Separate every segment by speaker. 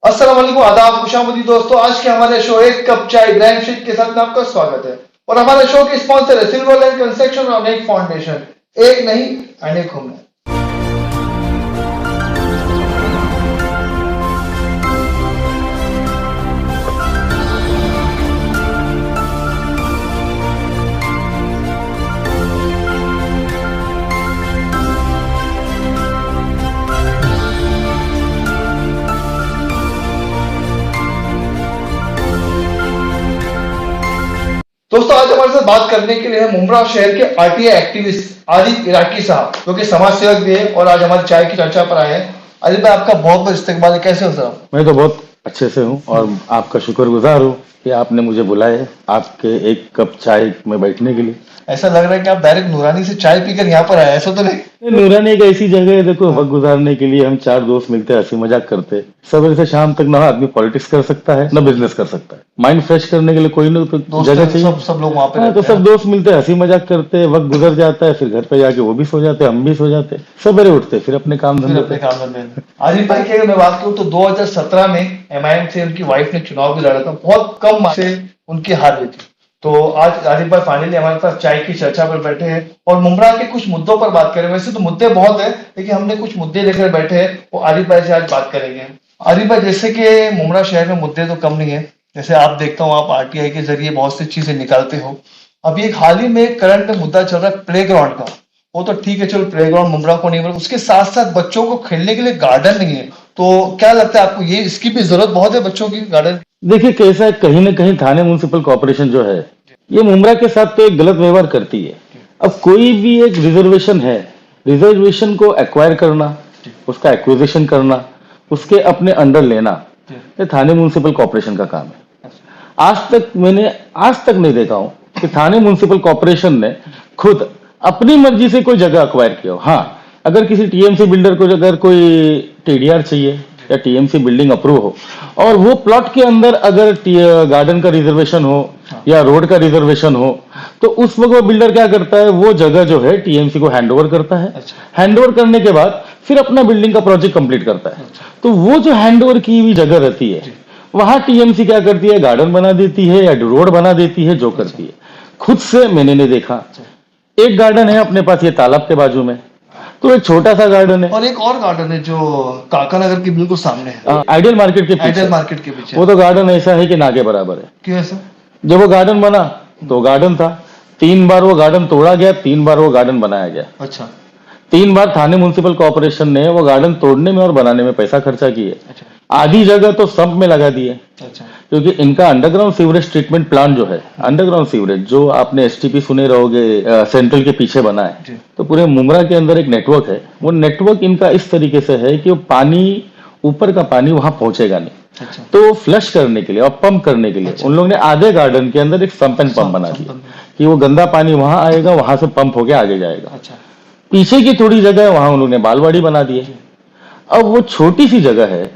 Speaker 1: अस्सलाम वालेकुम, आदाब, खुशामदी दोस्तों। आज के हमारे शो एक कप चाय ग्रैंड शेक के साथ में आपका स्वागत है। और हमारे शो के स्पॉन्सर है सिल्वर लाइन कंस्ट्रक्शन और अनेक फाउंडेशन। एक नहीं अनेकों में। दोस्तों आज हमारे साथ बात करने के लिए है मुंब्रा शहर के आरटीआई एक्टिविस्ट आरिफ इराकी साहब, जो कि समाज सेवक भी है और आज हमारी चाय की चर्चा पर आए हैं। आरिफ भाई, आपका बहुत बहुत इस्तकबाल है। कैसे हो सर?
Speaker 2: मैं तो बहुत अच्छे से हूँ और आपका शुक्रगुजार हूँ कि आपने मुझे बुलाया है आपके एक कप चाय में बैठने के लिए।
Speaker 1: ऐसा लग रहा है कि आप डायरेक्ट नूरानी से चाय पीकर यहाँ पर आए, ऐसा तो नहीं?
Speaker 2: नूरानी एक ऐसी जगह है, देखो वक्त गुजारने के लिए हम चार दोस्त मिलते हैं, हंसी मजाक करते हैं। सवेरे से शाम तक ना आदमी पॉलिटिक्स कर सकता है ना बिजनेस कर सकता है। माइंड फ्रेश करने के लिए कोई ना कोई जगह चाहिए।
Speaker 1: सब लोग वहाँ पे
Speaker 2: हाँ, तो सब दोस्त मिलते हैं, हंसी मजाक करते हैं, वक्त गुजर जाता है, फिर घर पे जाके वो भी सो जाते हैं, हम भी सो जाते हैं, सवेरे उठते फिर अपने काम धंधे पे।
Speaker 1: आरिफ भाई की अगर मैं बात करूँ तो 2017 में एमआईएम से उनकी वाइफ ने चुनाव भी लड़ा था, बहुत कम मार्क्स से उनकी हार हुई थी। तो आज आरिफ भाई फाइनली हमारे पास चाय की चर्चा पर बैठे हैं और मुंब्रा के कुछ मुद्दों पर बात करें। वैसे तो मुद्दे बहुत है, लेकिन हमने कुछ मुद्दे लेकर बैठे हैं, वो आरिफ भाई से आज बात करेंगे। आरिफ भाई, जैसे कि मुंब्रा शहर में मुद्दे तो कम नहीं है, जैसे आप देखता हूँ आप आरटीआई के जरिए बहुत सी चीजें निकालते हो। अभी एक हाल ही में करंट में मुद्दा चल रहा है प्लेग्राउंड का। वो तो ठीक है, चलो प्लेग्राउंड मुंब्रा को नहीं मिला, उसके साथ साथ बच्चों को खेलने के लिए गार्डन नहीं है। तो क्या लगता है आपको, ये इसकी भी जरूरत बहुत है बच्चों की गार्डन?
Speaker 2: देखिए कैसा है, कहीं ना कहीं थाने म्युनिसिपल कॉर्पोरेशन जो है ये मुंब्रा के साथ तो एक गलत व्यवहार करती है। अब कोई भी एक रिजर्वेशन है, रिजर्वेशन को एक्वायर करना, उसका एक्विजिशन करना, उसके अपने अंडर लेना, ये थाने म्युनिसिपल कॉर्पोरेशन का काम है। आज तक नहीं देखा हूं कि थाने म्युनिसिपल कॉर्पोरेशन ने खुद अपनी मर्जी से कोई जगह एक्वायर किया हो। हाँ, अगर किसी टीएमसी बिल्डर को अगर कोई टीडीआर चाहिए या टीएमसी बिल्डिंग अप्रूव हो और वो प्लॉट के अंदर अगर गार्डन का रिजर्वेशन हो या रोड का रिजर्वेशन हो, तो उस वक्त वो बिल्डर क्या करता है, वो जगह जो है टीएमसी को हैंडओवर करता है। हैंडओवर करने के बाद फिर अपना बिल्डिंग का प्रोजेक्ट कंप्लीट करता है। तो वो जो हैंडओवर की हुई जगह रहती है, वहां टीएमसी क्या करती है, गार्डन बना देती है या रोड बना देती है, जो करती है। खुद से मैंने नहीं देखा। एक गार्डन है अपने पास ये तालाब के बाजू में, तो एक छोटा सा गार्डन है,
Speaker 1: और एक और गार्डन है जो काका नगर के बिल्कुल सामने है,
Speaker 2: आइडियल मार्केट के पीछे।
Speaker 1: आइडियल मार्केट के पीछे।
Speaker 2: वो तो गार्डन ऐसा है कि ना के बराबर है।
Speaker 1: क्यों ऐसा?
Speaker 2: जब वो गार्डन बना तो गार्डन था, 3 बार वो गार्डन तोड़ा गया, 3 बार वो गार्डन बनाया गया।
Speaker 1: अच्छा।
Speaker 2: 3 बार थाने म्युनिसिपल कॉर्पोरेशन ने वो गार्डन तोड़ने में और बनाने में पैसा खर्चा किए।
Speaker 1: अच्छा।
Speaker 2: आधी जगह तो सम्प में लगा दिए।
Speaker 1: अच्छा।
Speaker 2: क्योंकि इनका अंडरग्राउंड सीवरेज ट्रीटमेंट प्लांट जो है, अंडरग्राउंड सीवरेज जो आपने एसटीपी सुने रहोगे, सेंट्रल के पीछे बना है, तो पूरे मुंब्रा के अंदर एक नेटवर्क है। वो नेटवर्क इनका इस तरीके से है कि वो पानी, ऊपर का पानी वहां पहुंचेगा नहीं।
Speaker 1: अच्छा।
Speaker 2: तो फ्लश करने के लिए और पंप करने के लिए उन लोगों ने आधे गार्डन के अंदर एक सम्प एंड पंप बना दिया कि वो गंदा पानी वहां आएगा, वहां से पंप होके आगे जाएगा।
Speaker 1: अच्छा।
Speaker 2: पीछे की थोड़ी जगह है, वहां उन्होंने बालवाड़ी बना दी है। अब वो छोटी सी जगह है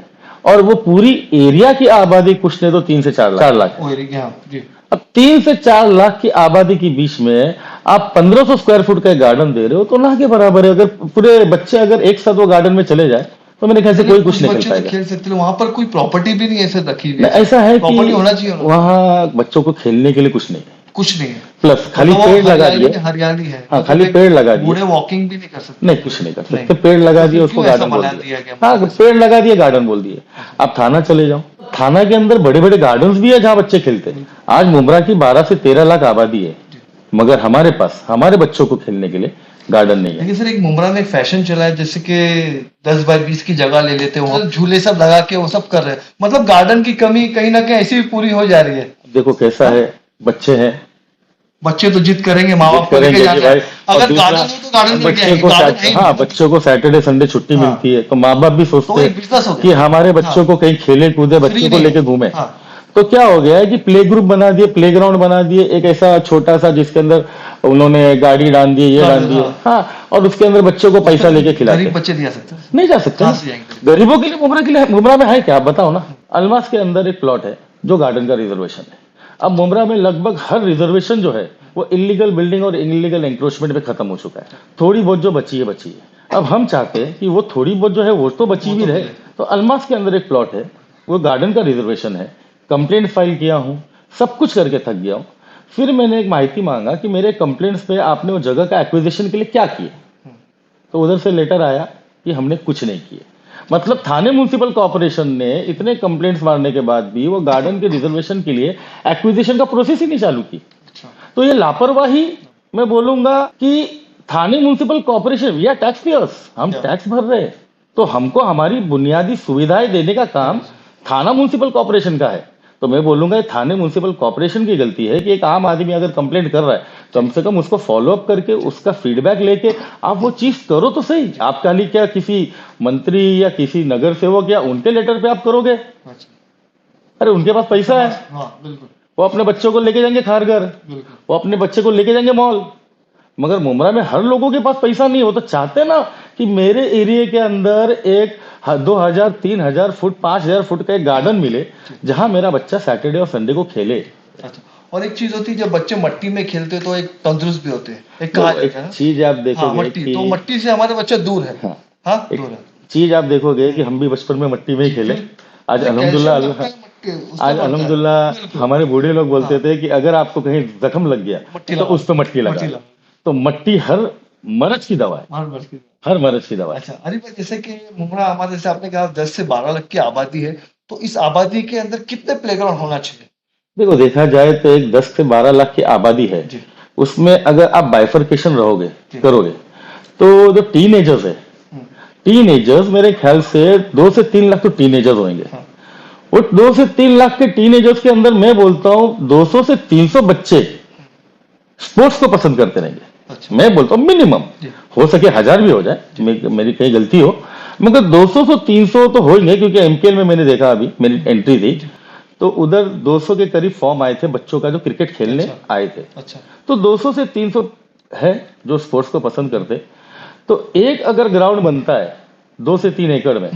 Speaker 2: और वो पूरी एरिया की आबादी कुछ नहीं तो 3 से 4 लाख है। अब 3 से 4 लाख की आबादी के बीच में आप 1500 स्क्वायर फुट का गार्डन दे रहे हो, तो ना के बराबर है। अगर पूरे बच्चे अगर एक साथ वो गार्डन में चले जाए तो मेरे ख्याल से कोई कुछ नहीं कर पाएगा।
Speaker 1: खेल सकते हैं वहां पर, कोई प्रॉपर्टी भी नहीं ऐसे रखी हुई है।
Speaker 2: ऐसा है कि
Speaker 1: होना चाहिए
Speaker 2: वहां बच्चों को खेलने के लिए कुछ नहीं है।
Speaker 1: कुछ नहीं है,
Speaker 2: प्लस खाली पेड़ लगा दिए।
Speaker 1: हरियाली है।
Speaker 2: हाँ, खाली पेड़ लगा दिए।
Speaker 1: बूढ़े वॉकिंग भी नहीं कर सकते।
Speaker 2: नहीं, कुछ नहीं कर सकते। पेड़ लगा दिए, उसको गार्डन बोल दिया। हाँ, पेड़ लगा दिए, गार्डन बोल दिए। आप थाना चले जाओ, थाना के अंदर बड़े बड़े गार्डन्स भी है जहाँ बच्चे खेलते हैं। आज मुंब्रा की 12 से 13 लाख आबादी है, मगर हमारे पास हमारे बच्चों को खेलने के लिए गार्डन नहीं है।
Speaker 1: लेकिन सर, एक मुंब्रा में फैशन चला है, जैसे कि 10 बाय 20 की जगह ले लेते हैं, झूले सब लगा के वो सब कर रहे हैं। मतलब गार्डन की कमी कहीं ना कहीं ऐसी भी पूरी हो जा रही है।
Speaker 2: देखो कैसा है, बच्चे हैं,
Speaker 1: बच्चे तो जिद करेंगे, माँ बाप
Speaker 2: करेंगे कि भाई।
Speaker 1: अगर गार्डन हो तो गार्डन
Speaker 2: बच्चे को हाँ, बच्चों को सैटरडे संडे छुट्टी मिलती है, तो माँ बाप भी सोचते हैं कि हमारे बच्चों को कहीं खेले कूदे, बच्चे को लेके घूमे। तो क्या हो गया है कि प्ले ग्रुप बना दिए, प्ले ग्राउंड बना दिए, एक ऐसा छोटा सा जिसके अंदर उन्होंने गाड़ी डाल दी, ये डाल दिए। हाँ, और उसके अंदर बच्चों को पैसा लेके खिलाते।
Speaker 1: बच्चे नहीं जा सकते।
Speaker 2: गरीबों के लिए मुंब्रा में है क्या, आप बताओ ना। अलमास के अंदर एक प्लॉट है जो गार्डन का रिजर्वेशन है। अब मुंब्रा में लगभग हर रिजर्वेशन जो है वो इलीगल बिल्डिंग और इलीगल एंक्रोचमेंट पे खत्म हो चुका है। थोड़ी बहुत जो बची है। अब हम चाहते हैं कि वो थोड़ी बहुत जो है वो तो बची भी रहे। तो अलमास के अंदर एक प्लॉट है, वो गार्डन का रिजर्वेशन है, कंप्लेंट फाइल किया हूँ, सब कुछ करके थक गया हूँ। फिर मैंने एक माहिती मांगा कि मेरे कंप्लेंट्स पे आपने वो जगह का एक्विजिशन के लिए क्या किए, तो उधर से लेटर आया कि हमने कुछ नहीं किए। मतलब थाने म्युनिसिपल कॉर्पोरेशन ने इतने कंप्लेंट्स मारने के बाद भी वो गार्डन के रिजर्वेशन के लिए एक्विजिशन का प्रोसेस ही नहीं चालू की।
Speaker 1: अच्छा,
Speaker 2: तो ये लापरवाही, मैं बोलूंगा कि थाने municipal corporation, we are tax payers, हम
Speaker 1: Yeah.
Speaker 2: टैक्स भर रहे हैं, तो हमको हमारी बुनियादी सुविधाएं देने का काम थाना म्युनिसिपल कॉर्पोरेशन का है। तो मैं बोलूंगा ये थाने म्युनिसिपल कॉर्पोरेशन की गलती है कि एक आम आदमी अगर कंप्लेंट कर रहा है, कम से कम उसको फॉलो अप करके उसका फीडबैक लेके आप वो चीज करो तो सही। आप खाली क्या किसी मंत्री या किसी नगर सेवक या उनके लेटर पे आप करोगे?
Speaker 1: अच्छा,
Speaker 2: अरे उनके पास पैसा है,
Speaker 1: हाँ बिल्कुल
Speaker 2: वो अपने बच्चों को लेके जाएंगे खारघर,
Speaker 1: बिल्कुल।
Speaker 2: वो अपने बच्चे को लेके जाएंगे मॉल। मगर मुमरा में हर लोगों के पास पैसा नहीं हो, तो चाहते ना कि मेरे एरिया के अंदर एक 2000 3000 फुट 5000 फुट का एक गार्डन मिले जहां मेरा बच्चा सैटरडे और संडे को खेले।
Speaker 1: अच्छा, और एक चीज होती है जब बच्चे मट्टी में खेलते हैं तो एक तंदुरुस्त भी होते हैं, एक
Speaker 2: तो
Speaker 1: कहा
Speaker 2: एक
Speaker 1: जाता है ना।
Speaker 2: चीज आप
Speaker 1: हाँ
Speaker 2: देखोगे
Speaker 1: मट्टी,
Speaker 2: कि
Speaker 1: तो मट्टी से हमारे बच्चे दूर है।
Speaker 2: हाँ,
Speaker 1: हाँ
Speaker 2: एक
Speaker 1: दूर है।
Speaker 2: चीज आप देखोगे कि हम भी बचपन में मट्टी में ही खेले। आज अल्हम्दुलिल्लाह,
Speaker 1: कैल्शियम लगता है मट्टी, उससे
Speaker 2: आज
Speaker 1: बढ़ता है।
Speaker 2: अल्हम्दुलिल्लाह
Speaker 1: बिल्कुल।
Speaker 2: हमारे बूढ़े लोग बोलते थे कि अगर आपको कहीं जख्म लग गया
Speaker 1: मट्टी
Speaker 2: तो
Speaker 1: लगाओ,
Speaker 2: उस पर मट्टी लगा।
Speaker 1: मट्टी लगाओ।
Speaker 2: तो मट्टी हर मर्ज की दवा है,
Speaker 1: मार मार के।
Speaker 2: हर मर्ज की दवा है।
Speaker 1: अच्छा अरे भाई, जैसे कि मुमरा हमारे, जैसे आपने कहा 10 से 12 लाख की आबादी है, तो इस आबादी के अंदर कितने प्लेग्राउंड होना चाहिए?
Speaker 2: देखो, देखा जाए तो एक 10 से 12 लाख की आबादी है,
Speaker 1: जी
Speaker 2: उसमें अगर आप बाइफरकेशन रहोगे
Speaker 1: जी।
Speaker 2: करोगे तो जो टीनेजर्स है,
Speaker 1: हम्म,
Speaker 2: टीनेजर्स मेरे ख्याल से 2 से 3 लाख तो टीनेजर्स होंगे।
Speaker 1: हाँ,
Speaker 2: और 2 से 3 लाख के टीनेजर्स के अंदर मैं बोलता हूँ 200 से 300 बच्चे स्पोर्ट्स को पसंद करते रहेंगे।
Speaker 1: अच्छा
Speaker 2: मैं बोलता हूँ मिनिमम,
Speaker 1: जी
Speaker 2: हो सके 1000 भी हो जाए, मेरी कहीं गलती हो, मगर 200 से 300 तो होंगे, क्योंकि एमपीएल में मैंने देखा, अभी मेरी एंट्री थी तो उधर 200 के करीब फॉर्म आए थे बच्चों का जो क्रिकेट खेलने
Speaker 1: अच्छा
Speaker 2: आए थे।
Speaker 1: अच्छा।
Speaker 2: तो 200 से 300 है जो स्पोर्ट्स को पसंद करते। तो एक अगर ग्राउंड बनता है 2 से 3 एकड़ में,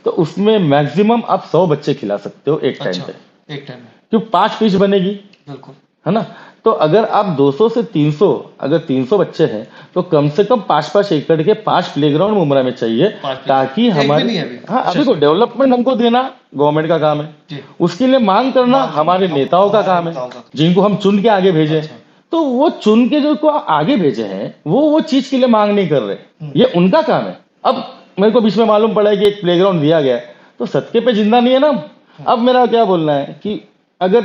Speaker 2: तो उसमें मैक्सिमम आप 100 बच्चे खिला सकते हो एक टाइम
Speaker 1: अच्छा,
Speaker 2: पे,
Speaker 1: एक टाइम में।
Speaker 2: क्यों 5 पिच बनेगी,
Speaker 1: बिल्कुल।
Speaker 2: है ना। तो अगर आप 200 से 300, अगर 300 बच्चे हैं तो कम से कम 5-5 एकड़ के 5 प्लेग्राउंड मुमरा में चाहिए,
Speaker 1: 5 प्लेग्राउंड।
Speaker 2: ताकि
Speaker 1: एक भी
Speaker 2: हमारे,
Speaker 1: नहीं है अभी।
Speaker 2: हाँ अभी को डेवलपमेंट हमको देना गवर्नमेंट का काम है,
Speaker 1: जी
Speaker 2: उसके लिए मांग करना हमारे नेताओं का काम है, जिनको हम चुन के आगे भेजे।
Speaker 1: अच्छा।
Speaker 2: तो वो चुन के जो को आगे भेजे हैं वो चीज के लिए मांग नहीं कर रहे, ये उनका काम है। अब मेरे को बीच में मालूम पड़ा है कि एक प्लेग्राउंड दिया गया है, तो सत्य पे जिंदा नहीं है ना। अब मेरा क्या बोलना है कि अगर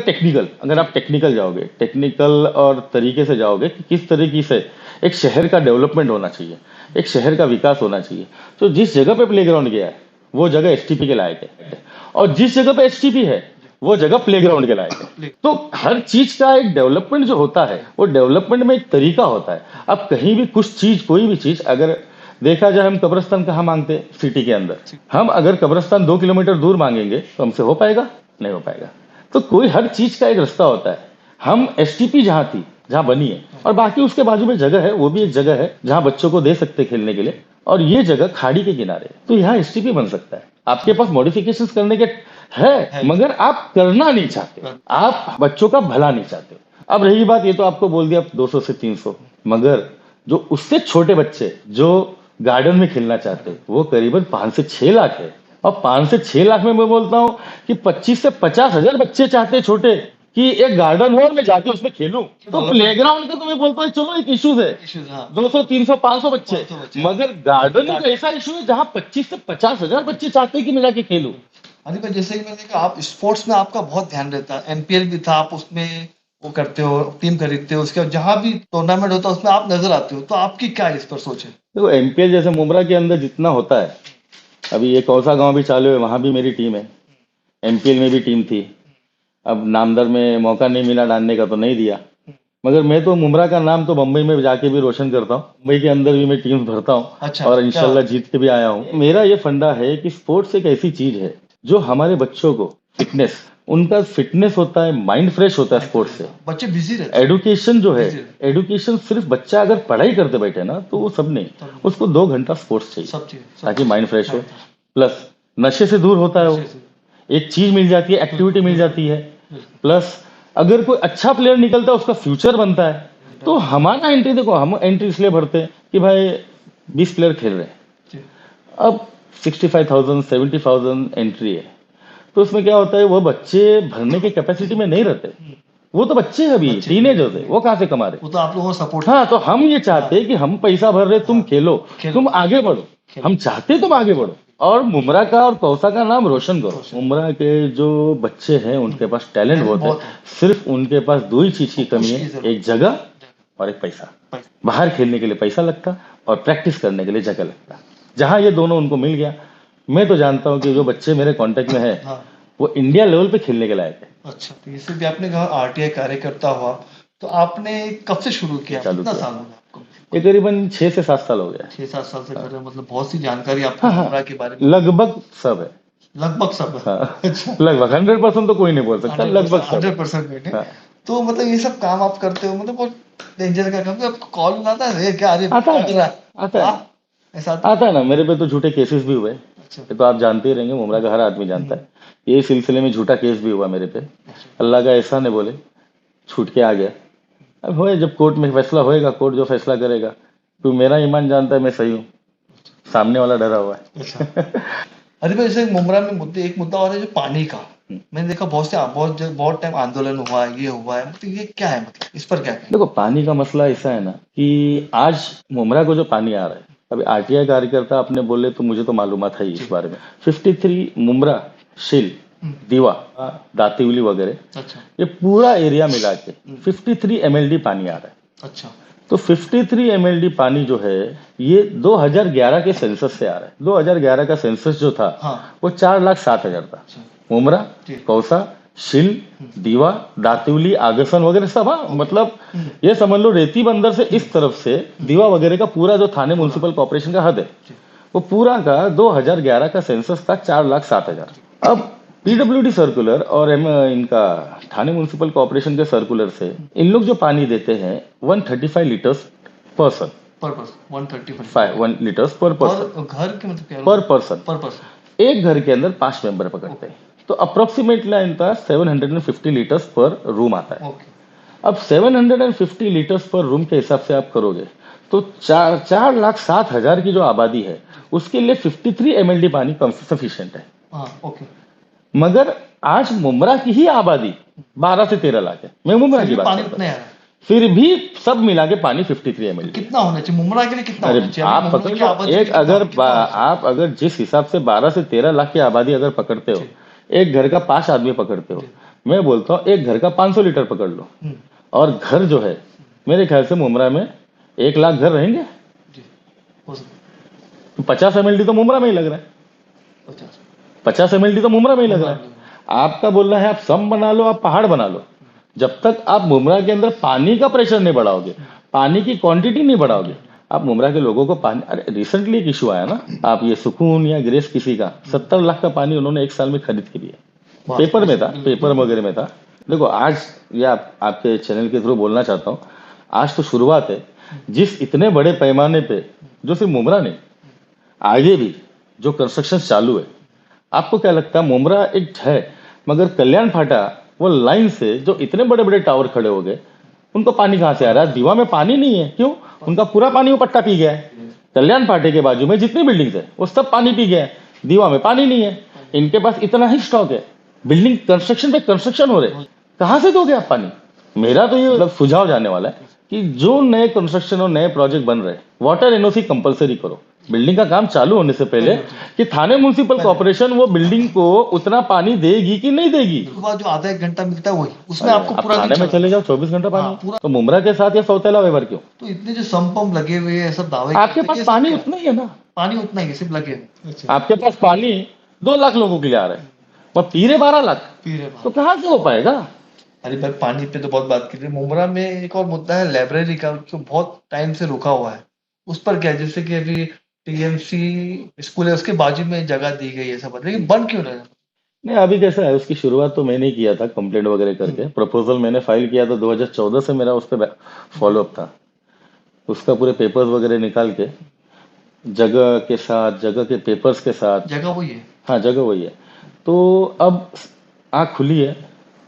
Speaker 2: आप टेक्निकल जाओगे, टेक्निकल और तरीके से जाओगे कि किस तरीके से एक शहर का डेवलपमेंट होना चाहिए, एक शहर का विकास होना चाहिए, तो जिस जगह पे प्लेग्राउंड गया है वो जगह एसटीपी के लायक है, और जिस जगह पे एसटीपी है वो जगह प्लेग्राउंड के लायक है। तो हर चीज का एक डेवलपमेंट जो होता है, वो डेवलपमेंट में एक तरीका होता है। अब कहीं भी कुछ चीज, कोई भी चीज अगर देखा जाए, हम कब्रिस्तान कहाँ मांगते हैं सिटी के अंदर, हम अगर कब्रिस्तान 2 किलोमीटर दूर मांगेंगे तो हमसे हो पाएगा? नहीं हो पाएगा। तो कोई हर चीज का एक रास्ता होता है। हम एसटीपी जहां थी, जहां बनी है, और बाकी उसके बाजू में जगह है, वो भी एक जगह है जहां बच्चों को दे सकते खेलने के लिए, और ये जगह खाड़ी के किनारे है, तो यहाँ एसटीपी बन सकता है। आपके पास मॉडिफिकेशंस करने के है, मगर आप करना नहीं चाहते, आप बच्चों का भला नहीं चाहते। अब रही बात, ये तो आपको बोल दिया 200 से 300, मगर जो उससे छोटे बच्चे जो गार्डन में खेलना चाहते हैं वो करीबन 5 से 6 लाख है। और 5 से 6 लाख में मैं बोलता हूँ कि 25 से 50 हजार बच्चे चाहते हैं छोटे कि एक गार्डन हो और मैं जाके उसमें खेलूं। तो प्लेग्राउंड का तो मैं बोलता हूँ चलो एक इश्यूज है, 200 300 500 बच्चे, मगर गार्डन एक ऐसा इशू है जहाँ 25 से 50 हजार बच्चे चाहते हैं कि मैं जाके खेलूं।
Speaker 1: अरे भाई, जैसे कि मैंने देखा आप स्पोर्ट्स में आपका बहुत ध्यान रहता है, एनपीएल भी था, आप उसमें वो करते हो, टीम खरीदते हो, उसके बाद जहां भी टूर्नामेंट होता है उसमें आप नजर आते हो, तो आपकी क्या इस पर सोच है?
Speaker 2: देखो, एमपीएल जैसे मुमरा के अंदर जितना होता है, अभी ये कौसा गांव भी चालू है, वहां भी मेरी टीम है, एमपीएल में भी टीम थी। अब नामदर में मौका नहीं मिला डालने का तो नहीं दिया, मगर मैं तो मुमरा का नाम तो मुंबई में जाके भी रोशन करता हूँ, मुंबई के अंदर भी मैं टीम भरता हूँ।
Speaker 1: अच्छा,
Speaker 2: और इंशाल्लाह जीत के भी आया हूँ। मेरा ये फंडा है कि स्पोर्ट्स एक ऐसी चीज है जो हमारे बच्चों को फिटनेस, उनका फिटनेस होता है, माइंड फ्रेश होता है स्पोर्ट्स से।
Speaker 1: बच्चे बिजी रहते हैं।
Speaker 2: एडुकेशन जो है, एडुकेशन सिर्फ बच्चा अगर पढ़ाई करते बैठे ना तो वो सब नहीं, उसको 2 घंटा स्पोर्ट्स चाहिए
Speaker 1: सब चीज
Speaker 2: ताकि माइंड फ्रेश हो, प्लस नशे से दूर होता है, वो एक चीज मिल जाती है, एक्टिविटी मिल जाती है, प्लस अगर कोई अच्छा प्लेयर निकलता है उसका फ्यूचर बनता है। तो हमारा एंट्री, देखो हम एंट्री इसलिए भरते हैं कि भाई 20 प्लेयर खेल रहे हैं, अब 65,000 70,000 एंट्री है, तो उसमें क्या होता है, वो बच्चे भरने की कैपेसिटी में नहीं रहते, वो तो बच्चे अभी टीनेजर्स है, वो कहाँ से कमा रहे।
Speaker 1: वो तो आप लोगों का सपोर्ट।
Speaker 2: हाँ, तो हम ये चाहते हैं कि हम पैसा भर रहे, तुम खेलो, तुम आगे बढ़ो, हम चाहते तुम आगे बढ़ो और मुमरा का और कौसा का नाम रोशन करो। मुमरा के जो बच्चे हैं उनके पास टैलेंट बहुत है, सिर्फ उनके पास दो ही चीज की कमी है, एक जगह और एक पैसा। बाहर खेलने के लिए पैसा लगता और प्रैक्टिस करने के लिए जगह लगता। जहां ये दोनों उनको मिल गया, मैं तो जानता हूँ कि जो बच्चे मेरे कांटेक्ट में है वो इंडिया लेवल पे खेलने के लायक है।
Speaker 1: अच्छा, तो इससे भी आपने कहा आरटीआई कार्यकर्ता हुआ, तो आपने कब से शुरू किया, कितना साल हो गया आपको?
Speaker 2: ये करीबन 6 से 7 साल हो गया।
Speaker 1: 6-7 साल से कर रहे हैं, मतलब बहुत सी जानकारी आपको
Speaker 2: हाँ,
Speaker 1: मुमरा के बारे में।
Speaker 2: लगभग सब है।
Speaker 1: लगभग सब है।
Speaker 2: हाँ,
Speaker 1: अच्छा,
Speaker 2: लगभग 100% तो कोई नहीं बोल सकता, लगभग सब है।
Speaker 1: 100% बेटे।
Speaker 2: हाँ।
Speaker 1: तो मतलब ये सब काम आप करते हो, मतलब बहुत डेंजर का काम है। आपको कॉल आता है क्या, अरे
Speaker 2: आता
Speaker 1: क्या
Speaker 2: है,
Speaker 1: कर रहा है?
Speaker 2: आता है,
Speaker 1: हाँ, ऐसा आता
Speaker 2: आता है ना। मेरे पे तो झूठे केसेस भी हुए,
Speaker 1: अच्छा,
Speaker 2: ये तो आप जानते ही रहेंगे, मुमरा का हर आदमी जानता है। ये सिलसिले में झूठा केस भी हुआ मेरे पे, अल्लाह का एहसान है, बोले छूट के आ गया। अब होए, जब कोर्ट में फैसला होएगा, कोर्ट जो फैसला करेगा, तो मेरा ईमान जानता है मैं सही हूँ, सामने वाला डरा हुआ है।
Speaker 1: अच्छा। अरे भाई, जैसे मुमरा में एक मुद्दा और है जो पानी का। मैंने देखा बहुत टाइम आंदोलन हुआ है, ये हुआ है, मतलब ये क्या है, मतलब इस पर क्या है?
Speaker 2: देखो, पानी का मसला ऐसा है ना कि आज मुमरा को जो पानी आ रहा है, अभी आरटीआई कार्यकर्ता आपने बोले तो मुझे तो मालूमात है इस बारे में। 53 मुमरा, शिल, दीवा, दातिवली वगैरह,
Speaker 1: अच्छा
Speaker 2: ये पूरा एरिया मिला के 53 MLD पानी आ रहा है।
Speaker 1: अच्छा
Speaker 2: तो 53 MLD पानी जो है ये 2011 के सेंसस से आ रहा है। 2011 का सेंसस जो था
Speaker 1: हाँ
Speaker 2: वो 4,07,000 था। मुमरा, कौसा, शिल, दीवा, दातिवली, आगसन वगैरह सब। हाँ, मतलब ये समझ लो रेती बंदर से इस तरफ से दीवा वगैरह का पूरा जो थाने म्युनिसिपल कॉर्पोरेशन का हद है, वो पूरा का 2011 का सेंसस था 4,07,000। अब पीडब्ल्यूडी सर्कुलर और इनका थाने म्युनिसिपल कॉर्पोरेशन के सर्कुलर से इन लोग जो पानी देते हैं 135 लीटर्स पर्सन,
Speaker 1: पर पर्सन 135
Speaker 2: 1 लीटर्स पर पर्सन,
Speaker 1: घर के मतलब क्या
Speaker 2: पर पर्सन।
Speaker 1: पर पर्सन
Speaker 2: एक घर के अंदर 5 मेंबर पकड़ते हैं, तो अप्रोक्सीमेटली इनका 750 लीटर्स पर रूम आता है।
Speaker 1: ओके।
Speaker 2: अब 750 लीटर्स पर रूम के हिसाब से आप करोगे तो 4,07,000 की जो आबादी है उसके लिए 53 MLD पानी सफिशियंट है।
Speaker 1: हाँ ओके।
Speaker 2: मगर आज मुमरा की ही आबादी 12 से 13 लाख है। मैं मुमरा की बात
Speaker 1: पानी
Speaker 2: कर
Speaker 1: उतना
Speaker 2: रहा
Speaker 1: है,
Speaker 2: हूं। फिर भी सब मिला के पानी 53 MLD।
Speaker 1: कितना होना चाहिए मुमरा के लिए, कितना
Speaker 2: अरे
Speaker 1: होना चाहिए?
Speaker 2: आप
Speaker 1: मुमरा
Speaker 2: पकड़
Speaker 1: की
Speaker 2: लो,
Speaker 1: आबादी
Speaker 2: एक
Speaker 1: कितना-
Speaker 2: अगर
Speaker 1: कितना होना चाहिए?
Speaker 2: आप अगर जिस हिसाब से 12 से 13 लाख की आबादी अगर पकड़ते हो, एक घर का 5 आदमी पकड़ते हो, मैं बोलता हूँ एक घर का 500 लीटर पकड़ लो। और घर जो है मेरे ख्याल से मुमरा में 1 लाख घर रहेंगे,
Speaker 1: जी, हो सकता
Speaker 2: तो 50 MLD तो मुमरा में ही लग रहा है।
Speaker 1: है। 50
Speaker 2: 50 MLD तो मुमरा में ही लग रहा है। आपका बोलना है आप सम बना लो, आप पहाड़ बना लो, जब तक आप मुमरा के अंदर पानी का प्रेशर नहीं बढ़ाओगे, पानी की क्वांटिटी नहीं बढ़ाओगे, आप मुमरा के लोगों को पानी। अरे रिसेंटली एक इशू आया ना, आप ये सुकून या ग्रेस किसी का 70 लाख का पानी उन्होंने 1 साल में खरीद के लिया, पेपर में था, पेपर वगैरह में था। देखो आज ये आपके चैनल के थ्रू बोलना चाहता हूँ, आज तो शुरुआत है। जिस इतने बड़े पैमाने पे, जो सिर्फ मुमरा नहीं, आगे भी जो कंस्ट्रक्शन चालू है, आपको क्या लगता है मुमरा एक है, मगर कल्याण फाटा वो लाइन से जो इतने बड़े बड़े टावर खड़े हो गए, उनको पानी कहाँ से आ रहा है? दीवा में पानी नहीं है, क्यों? उनका पूरा पानी वो पट्टा पी गया है। कल्याण फाटे के बाजू में जितनी बिल्डिंग्स है वो सब पानी पी गया है, दीवा में पानी नहीं है। इनके पास इतना ही स्टॉक है, बिल्डिंग कंस्ट्रक्शन पे कंस्ट्रक्शन हो रहे, कहाँ से दोगे आप पानी? मेरा तो ये मतलब सुझाव जाने वाला है कि जो नए कंस्ट्रक्शन और नए प्रोजेक्ट बन रहे, वाटर एनओसी कंपलसरी करो बिल्डिंग का काम चालू होने से पहले, कि थाने म्युनिसिपल कॉर्पोरेशन वो बिल्डिंग को उतना पानी देगी कि नहीं देगी।
Speaker 1: उसके बाद जो आधा 1 घंटा मिलता है वही, उसमें आपको
Speaker 2: आप
Speaker 1: पूरा
Speaker 2: थाने
Speaker 1: दिन
Speaker 2: में
Speaker 1: चलना।
Speaker 2: चले जाओ 24 घंटा पानी।
Speaker 1: पूरा।
Speaker 2: तो मुमरा के साथ या सौतेला व्यवहार क्यों?
Speaker 1: तो इतने जो सम पंप लगे हुए हैं, सब दावे
Speaker 2: आपके
Speaker 1: करते
Speaker 2: पास
Speaker 1: हैं, ये
Speaker 2: पानी
Speaker 1: सब क्या?
Speaker 2: उतना ही है ना,
Speaker 1: पानी उतना ही है, सिर्फ लगे हुए। अच्छा,
Speaker 2: आपके पास पानी 2 लाख लोगों के लिए आ रहा है और पी रहे 12 लाख,
Speaker 1: फिर है
Speaker 2: तो कहाँ से हो पाएगा?
Speaker 1: अरे भाई, पानी पे तो बहुत बात की थी। मुमरा में एक और मुद्दा है लाइब्रेरी का, जो बहुत टाइम से रुका हुआ है। उस पर क्या है, जैसे कि अभी टीएमसी स्कूल है, उसके बाजू में जगह दी गई है सब, लेकिन बंद क्यों रहा है?
Speaker 2: नहीं, अभी कैसा है, उसकी शुरुआत तो मैंने ही किया था, कंप्लेंट वगैरह करके प्रपोजल मैंने फाइल किया था। 2014 से मेरा उस पर फॉलोअप था, उसका पूरे पेपर्स वगैरह निकाल के जगह के साथ, जगह के पेपर्स के साथ।
Speaker 1: जगह वही है।
Speaker 2: हाँ, जगह वही है। तो अब आँख खुली है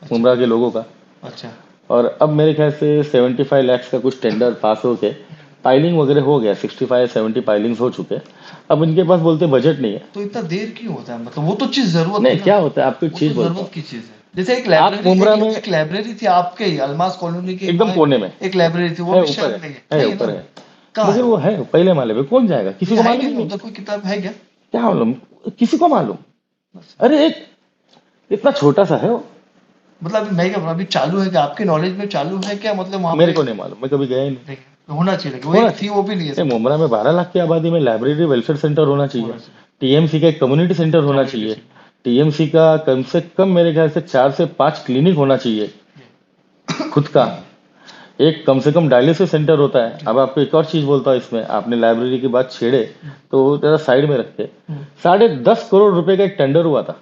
Speaker 2: मुमरा के लोगों का,
Speaker 1: अच्छा
Speaker 2: और अब मेरे ख्याल से 75 लाख का कुछ टेंडर पास हो के पाइलिंग वगैरह हो गया, 65-70 पाइलिंग्स हो चुके हैं। अब इनके पास बोलते बजट नहीं है।
Speaker 1: तो इतना देर क्यों होता है? मतलब वो तो चीज जरूरत
Speaker 2: नहीं,
Speaker 1: है ना,
Speaker 2: क्या होता है, आपको एक
Speaker 1: वो
Speaker 2: चीज
Speaker 1: तो
Speaker 2: बोलता
Speaker 1: जरूरत
Speaker 2: हूँ,
Speaker 1: की चीज है। जैसे एक
Speaker 2: आप
Speaker 1: लाइब्रेरी,
Speaker 2: मुमरा में
Speaker 1: एक लाइब्रेरी थी आपके ही अलमास कॉलोनी के
Speaker 2: एकदम
Speaker 1: वहाँ,
Speaker 2: कोने में
Speaker 1: एक लाइब्रेरी थी, वो
Speaker 2: है,
Speaker 1: भी
Speaker 2: ऊपर
Speaker 1: शहर में है,
Speaker 2: है
Speaker 1: नहीं है
Speaker 2: ऊपर
Speaker 1: ना?
Speaker 2: है,
Speaker 1: कहाँ
Speaker 2: मगर
Speaker 1: है?
Speaker 2: वो है पहले माले पे, कौन जाएगा, किसी
Speaker 1: नहीं
Speaker 2: को
Speaker 1: है
Speaker 2: मालूम
Speaker 1: क्या?
Speaker 2: ही
Speaker 1: नहीं
Speaker 2: नहीं।
Speaker 1: उधर कोई किताब है क्या?
Speaker 2: क्या मालूम, किसी को मालूम। अरे एक इतना छोटा सा है वो,
Speaker 1: मतलब अभी मैं क्या बोल रहा हूँ, अभी चालू है क्या? आपके नॉलेज में चालू है क्या? मतलब वहां
Speaker 2: मेरे
Speaker 1: पे
Speaker 2: को नहीं मालूम, मैं कभी गया ही नहीं।
Speaker 1: नहीं है। होना चाहिए, लेकिन वो
Speaker 2: होना
Speaker 1: एक थी,
Speaker 2: चाहिए।
Speaker 1: वो भी नहीं है
Speaker 2: नहीं,
Speaker 1: सब।
Speaker 2: मुमरा में 12 लाख की आबादी में लाइब्रेरी वेलफेयर सेंटर होना चाहिए,
Speaker 1: होना चाहिए,
Speaker 2: टीएमसी का एक कम्युनिटी सेंटर होना
Speaker 1: कम्युनिटी
Speaker 2: चाहिए,
Speaker 1: सेंटर।
Speaker 2: टीएमसी का कम से कम मेरे ख्याल से 4 से 5 क्लिनिक होना चाहिए खुद का, एक कम से कम डायलिसिस सेंटर होता है। अब आपको एक और चीज बोलता हूँ इसमें, आपने लाइब्रेरी की बात छेड़े तो जरा साइड में रखते। 10.5 करोड़ रुपए का एक टेंडर हुआ था,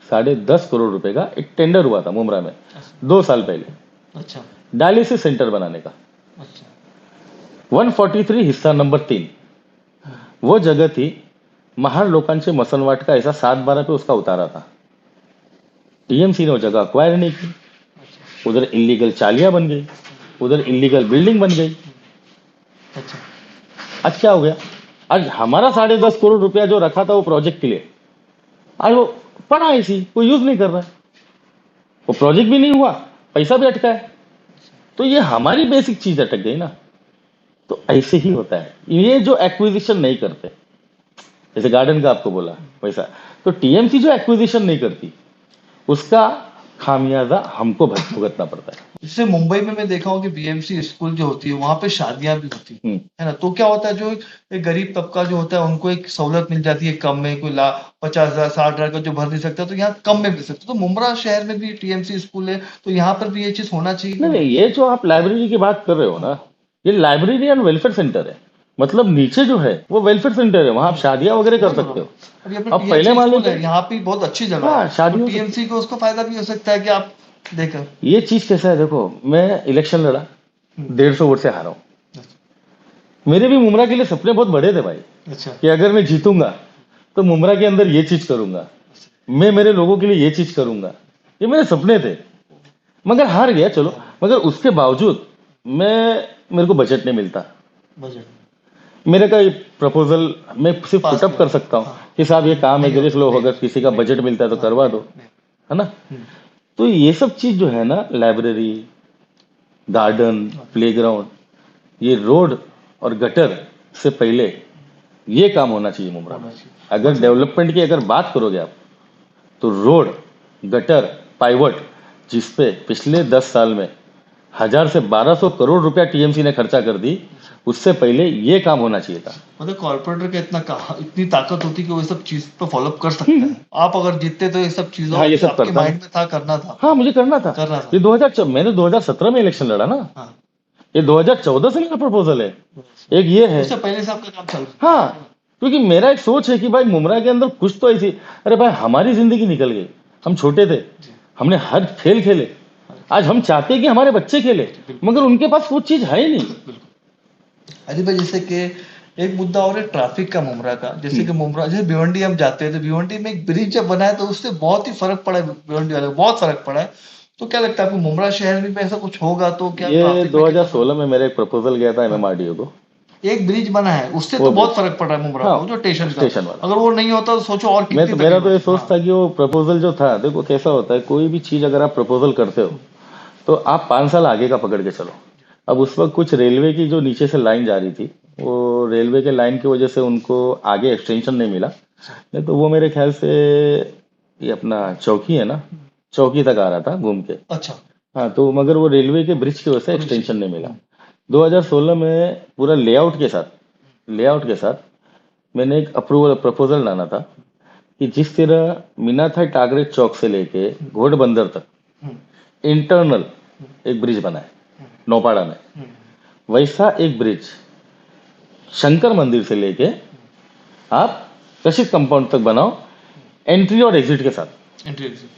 Speaker 2: 10.5 करोड़ रुपए का एक टेंडर हुआ था मुमरा में
Speaker 1: अच्छा
Speaker 2: 2 साल पहले,
Speaker 1: अच्छा
Speaker 2: डायलिसिस सेंटर बनाने का।
Speaker 1: अच्छा।
Speaker 2: 143 हिस्सा नंबर 3 वो जगह थी, महार लोकांचे मसनवाट का ऐसा 7-12 पे उसका उतारा था। टीएमसी ने वो जगह अक्वायर नहीं की, उधर इलीगल चालियां बन गई, उधर इलीगल बिल्डिंग बन गई।
Speaker 1: अच्छा
Speaker 2: आज क्या हो गया, आज हमारा 10.5 करोड़ रुपया जो रखा था वो प्रोजेक्ट के लिए, आज वो पड़ा है ऐसी, कोई यूज नहीं कर रहा है, वो प्रोजेक्ट भी नहीं हुआ, पैसा भी अटका है। तो ये हमारी बेसिक चीज अटक गई ना। तो ऐसे ही होता है, ये जो एक्विजिशन नहीं करते, जैसे गार्डन का आपको बोला वैसा, तो टीएमसी जो एक्विजिशन नहीं करती उसका खामियाजा हमको भुगतना पड़ता है।
Speaker 1: जैसे मुंबई में मैं देखा हूँ कि बीएमसी स्कूल जो होती है वहां पे शादियां भी होती
Speaker 2: हम्म।
Speaker 1: है ना, तो क्या होता है, जो एक गरीब तबका जो होता है उनको एक सहूलत मिल जाती है कम में, कोई 50,000 60,000 का जो भर नहीं सकता, तो यहाँ कम में मिल सकता है। तो मुंब्रा शहर में भी टीएमसी स्कूल है, तो यहाँ पर भी ये चीज होना चाहिए कि
Speaker 2: नहीं
Speaker 1: नहीं?
Speaker 2: नहीं, ये जो आप लाइब्रेरी की बात कर रहे हो
Speaker 1: हाँ,
Speaker 2: ना, ये लाइब्रेरी एंड वेलफेयर सेंटर है, मतलब नीचे जो है वो वेलफेयर सेंटर है, वहां आप शादियां वगैरह कर
Speaker 1: वही बोल रहा
Speaker 2: सकते
Speaker 1: हूँ।
Speaker 2: हो।
Speaker 1: अभी अपने
Speaker 2: अब पहले
Speaker 1: टीएमसी
Speaker 2: माले
Speaker 1: स्कूल
Speaker 2: पे
Speaker 1: है यहाँ पे, बहुत अच्छी जगह है,
Speaker 2: हाँ
Speaker 1: तो
Speaker 2: शादी हो सकती
Speaker 1: टीएमसी को उसको फायदा भी हो सकता है कि आप देखा।
Speaker 2: है। ये चीज कैसा है, देखो मैं इलेक्शन लड़ा, 150 वोट से हारा हूं। मेरे भी मुमरा के लिए सपने बहुत बड़े थे भाई,
Speaker 1: अच्छा
Speaker 2: कि अगर मैं जीतूंगा तो मुमरा के अंदर ये चीज करूंगा, मैं मेरे लोगों के लिए ये चीज करूंगा, ये मेरे सपने थे। मगर हार गया चलो, मगर उसके बावजूद मेरे को बजट नहीं मिलता।
Speaker 1: बजट
Speaker 2: मेरे का प्रपोजल मैं सिर्फ
Speaker 1: पास
Speaker 2: पुटअप
Speaker 1: नहीं
Speaker 2: कर
Speaker 1: होता।
Speaker 2: सकता हूँ
Speaker 1: हाँ
Speaker 2: कि साहब ये काम है,
Speaker 1: नहीं
Speaker 2: देख
Speaker 1: होता,
Speaker 2: लो,
Speaker 1: नहीं
Speaker 2: अगर
Speaker 1: होता,
Speaker 2: किसी का
Speaker 1: नहीं
Speaker 2: बजट मिलता है तो
Speaker 1: हाँ
Speaker 2: करवा
Speaker 1: नहीं
Speaker 2: दो,
Speaker 1: नहीं।
Speaker 2: है ना। तो ये सब चीज जो है ना, लाइब्रेरी, गार्डन, प्लेग्राउंड, ये रोड और गटर से पहले ये काम होना चाहिए मुमरा में।
Speaker 1: होना चाहिए।
Speaker 2: अगर डेवलपमेंट की अगर बात करोगे आप, तो रोड, गटर, पाइवट, जिसपे पिछले 10 साल में 1000 से 1200 करोड़ रुपया टीएमसी ने खर्चा कर दी, उससे पहले ये काम होना चाहिए था।
Speaker 1: मतलब कॉर्पोरेटर का इतनी ताकत होती कि वो ये सब चीज पे फॉलो कर सकता है। आप अगर जीतते तो ये सब चीजों
Speaker 2: हाँ, ये
Speaker 1: की
Speaker 2: सब
Speaker 1: आपके
Speaker 2: करता ना।
Speaker 1: माइंड में था, करना था।
Speaker 2: हाँ, मुझे करना था।
Speaker 1: करना था।
Speaker 2: ये 2000 मैंने 2017 में इलेक्शन लड़ा ना,
Speaker 1: हाँ
Speaker 2: ये 2014 से मेरा प्रपोजल है। एक ये है,
Speaker 1: उससे पहले से आपका काम चल रहा
Speaker 2: हाँ, क्योंकि मेरा एक सोच है कि भाई मुमरा के अंदर कुछ तो ऐसी, अरे भाई हमारी जिंदगी निकल गई, हम छोटे थे, हमने हर खेल खेले, आज हम चाहते हैं कि हमारे बच्चे खेले, मगर उनके पास वो चीज है ही नहीं।
Speaker 1: बिल्कुल। अली भाई, जैसे कि एक मुद्दा और है ट्रैफिक का मुमरा का। जैसे कि मुमरा, जैसे भिवंडी हम जाते हैं तो भिवंडी में एक ब्रिज जब बना है तो उससे बहुत ही फर्क पड़ा है, भिवंडी वाले को बहुत फर्क पड़ा है। तो क्या लगता है आपको, मुमरा शहर में भी ऐसा कुछ होगा तो क्या
Speaker 2: ये
Speaker 1: ट्रैफिक में कितना
Speaker 2: 2016 में मेरा एक प्रपोजल गया था एमएमआरडीओ को,
Speaker 1: एक ब्रिज बना है उससे
Speaker 2: वो
Speaker 1: तो बहुत
Speaker 2: ब्रिज,
Speaker 1: फर्क पड़ रहा है मुमरा
Speaker 2: हाँ,
Speaker 1: में, वो जो स्टेशन का।
Speaker 2: स्टेशन वाला।
Speaker 1: अगर वो नहीं होता तो सोचो और
Speaker 2: मैं
Speaker 1: कितनी
Speaker 2: तो मेरा
Speaker 1: तकलीफ
Speaker 2: तो ये
Speaker 1: होती।
Speaker 2: सोच
Speaker 1: हाँ
Speaker 2: था कि वो प्रपोजल जो था, देखो कैसा होता है, कोई भी चीज अगर आप प्रपोजल करते हो तो आप 5 साल आगे का पकड़ के चलो। अब उस वक्त कुछ रेलवे की जो नीचे से लाइन जा रही थी, वो रेलवे के लाइन की वजह से उनको आगे एक्सटेंशन नहीं मिला, नहीं तो वो मेरे ख्याल से ये अपना चौकी है ना, चौकी तक आ रहा था घूम के।
Speaker 1: अच्छा
Speaker 2: हाँ, तो मगर वो रेलवे के ब्रिज की वजह से एक्सटेंशन नहीं मिला। 2016 में पूरा लेआउट के साथ मैंने एक अप्रूवल प्रपोजल लाना था कि जिस तरह मीनाथाई टागरे चौक से लेके घोड़बंदर तक इंटरनल एक ब्रिज बना है नौपाड़ा में, वैसा एक ब्रिज शंकर मंदिर से लेके आप रशीद कंपाउंड तक बनाओ, एंट्री और एग्जिट के साथ।
Speaker 1: इंटरेस्ट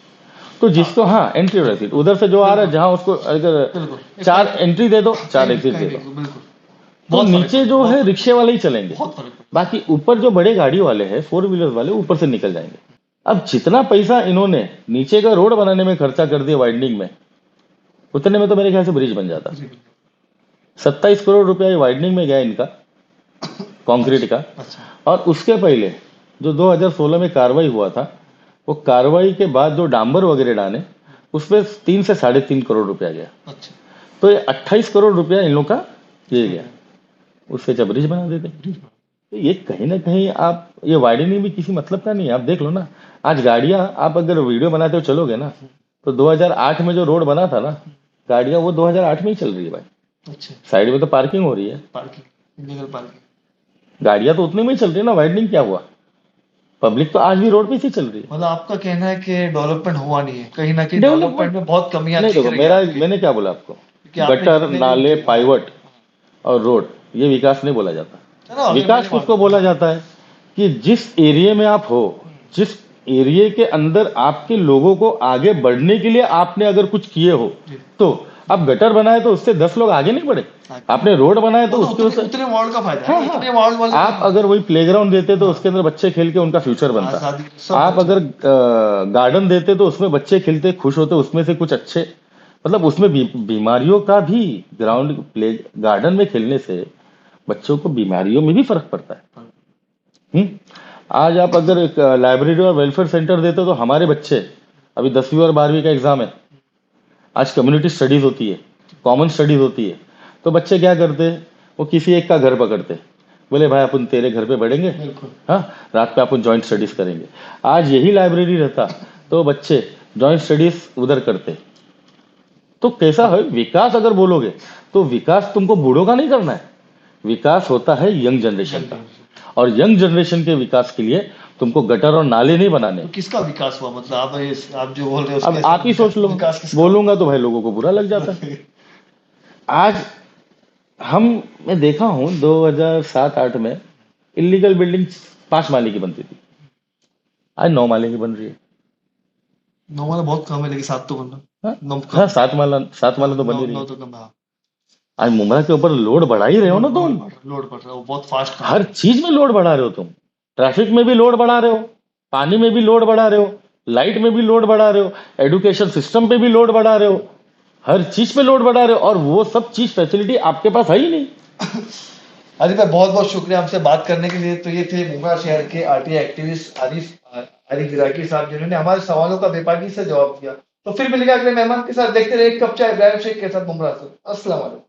Speaker 2: तो जिसको, हाँ, एंट्री और एग्जिट उधर से जो आ रहा है, जहां उसको अगर
Speaker 1: बिल्कुल
Speaker 2: 4 एंट्री दे दो, 4 एग्जिट दे दो,
Speaker 1: बिल्कुल।
Speaker 2: तो
Speaker 1: बहुत फर्क
Speaker 2: नीचे जो है रिक्शे वाले ही चलेंगे,
Speaker 1: बहुत फर्क पड़ता
Speaker 2: बाकी ऊपर जो बड़े गाड़ी वाले हैं, 4 व्हीलर वाले, ऊपर से निकल जाएंगे। अब जितना पैसा इन्होंने नीचे का रोड बनाने में खर्चा कर दिया वाइडनिंग में, उतने में तो मेरे ख्याल से ब्रिज बन जाता।
Speaker 1: है।
Speaker 2: 27 करोड़ रुपया ये वाइडनिंग में गया इनका, कंक्रीट का।
Speaker 1: अच्छा
Speaker 2: और उसके पहले जो 2016 में कार्रवाई हुआ था, वो कार्रवाई के बाद जो डांबर वगैरह डाले, उसमें 3 से 3.5 करोड़ रुपया गया।
Speaker 1: अच्छा
Speaker 2: तो ये 28 करोड़ रुपया इन लोग का ये गया, उससे जब ब्रिज बना देते। तो ये कहीं ना कहीं आप ये वाइडनिंग भी किसी मतलब का नहीं है। आप देख लो ना, आज गाड़ियां आप अगर वीडियो बनाते हो चलोगे ना, तो 2008 में जो रोड बना था ना, गाड़ियां वो 2008 में ही चल रही है भाई।
Speaker 1: अच्छा
Speaker 2: साइड में तो पार्किंग हो रही है,
Speaker 1: पार्किंग इलीगल पार्किंग।
Speaker 2: गाड़ियां तो उतने में ही चल रही है ना, वाइडनिंग क्या हुआ? पब्लिक तो आज भी रोड पे से चल रही है।
Speaker 1: मतलब आपका कहना है कि डेवलपमेंट हुआ नहीं है, कहीं ना कहीं
Speaker 2: डेवलपमेंट
Speaker 1: डेवलपमेंट में बहुत कमियां
Speaker 2: नहीं,
Speaker 1: दिख
Speaker 2: देखो
Speaker 1: रही
Speaker 2: मेरा
Speaker 1: है
Speaker 2: मैंने क्या बोला आपको,
Speaker 1: कि आपने
Speaker 2: गटर
Speaker 1: जितने
Speaker 2: नाले
Speaker 1: भी
Speaker 2: पाइवट और रोड, ये विकास नहीं बोला जाता।
Speaker 1: है ना,
Speaker 2: विकास किसको बोला जाता है कि जिस एरिया में आप हो, जिस एरिया के अंदर आपके लोगों को आगे बढ़ने के लिए आपने अगर कुछ किए हो,
Speaker 1: जी।
Speaker 2: तो आप गटर बनाए तो उससे 10 लोग आगे नहीं बढ़े, आपने रोड बनाए तो
Speaker 1: वो तो
Speaker 2: उसके
Speaker 1: उतने
Speaker 2: उससे
Speaker 1: उतने वार्ड का फायदा है,
Speaker 2: हाँ,
Speaker 1: उतने वार्ड वाले
Speaker 2: आप अगर वही प्लेग्राउंड देते तो उसके अंदर बच्चे खेल के उनका फ्यूचर बनता।
Speaker 1: आजादी सब
Speaker 2: आप अगर गार्डन देते तो उसमें बच्चे खेलते खुश होते, उसमें से कुछ अच्छे, मतलब उसमें बीमारियों का भी, ग्राउंड प्ले गार्डन में खेलने से बच्चों को बीमारियों में भी फर्क पड़ता है। आज आप अगर एक लाइब्रेरी और वेलफेयर सेंटर देते हो तो हमारे बच्चे, अभी 10वीं और 12वीं का एग्जाम है, आज कम्युनिटी स्टडीज होती है, कॉमन स्टडीज होती है, तो बच्चे क्या करते हैं, वो किसी एक का घर पकड़ते, बोले भाई अपन तेरे घर पे बढ़ेंगे,
Speaker 1: बिल्कुल
Speaker 2: हाँ रात पे अपन जॉइंट स्टडीज करेंगे। आज यही लाइब्रेरी रहता तो बच्चे जॉइंट स्टडीज उधर करते। तो कैसा है विकास? अगर बोलोगे तो विकास तुमको बूढ़ों का नहीं करना है, विकास होता है यंग जनरेशन का, और यंग जनरेशन के विकास के लिए तुमको गटर और नाले नहीं बनाने।
Speaker 1: तो किसका विकास हुआ? मतलब आप जो बोल रहे हो
Speaker 2: अब
Speaker 1: उसके
Speaker 2: आप ही सोच लो,
Speaker 1: विकास किसका?
Speaker 2: बोलूंगा तो भाई लोगों को बुरा लग जाता है। आज मैं देखा हूं 2007-8 में इलीगल बिल्डिंग 5 माले की बनती थी, आज 9 माले की बन रही है।
Speaker 1: 9 वाला बहुत कम है, लेकिन 7 तो बनना।
Speaker 2: हाँ,
Speaker 1: 9
Speaker 2: हाँ 7 माला तो बन ही रही
Speaker 1: 9
Speaker 2: है।
Speaker 1: तो कम है।
Speaker 2: आज मुमरा के ऊपर लोड बढ़ा ही रहे हो ना तुम,
Speaker 1: लोड बढ़ रहा है, वो बहुत फास्ट
Speaker 2: हर चीज में लोड बढ़ा रहे हो तुम, ट्रैफिक में भी लोड बढ़ा रहे हो, पानी में भी लोड बढ़ा रहे हो, लाइट में भी लोड बढ़ा रहे हो, एजुकेशन सिस्टम पे भी लोड बढ़ा रहे हो, हर चीज पे लोड बढ़ा रहे हो, और वो सब चीज फैसिलिटी आपके पास है ही नहीं।
Speaker 1: आरिफ भाई बहुत बहुत शुक्रिया हमसे बात करने के लिए। तो ये थे मुंब्रा शहर के आरटीआई एक्टिविस्ट आरिफ विराकी साहब, जिन्होंने हमारे सवालों का बेबाकी से जवाब दिया। तो फिर मिलेगा अगले मेहमान के साथ, देखते रहे कब चाय इब्राहिम शेख के साथ मुंब्रा से। अस्सलाम वालेकुम।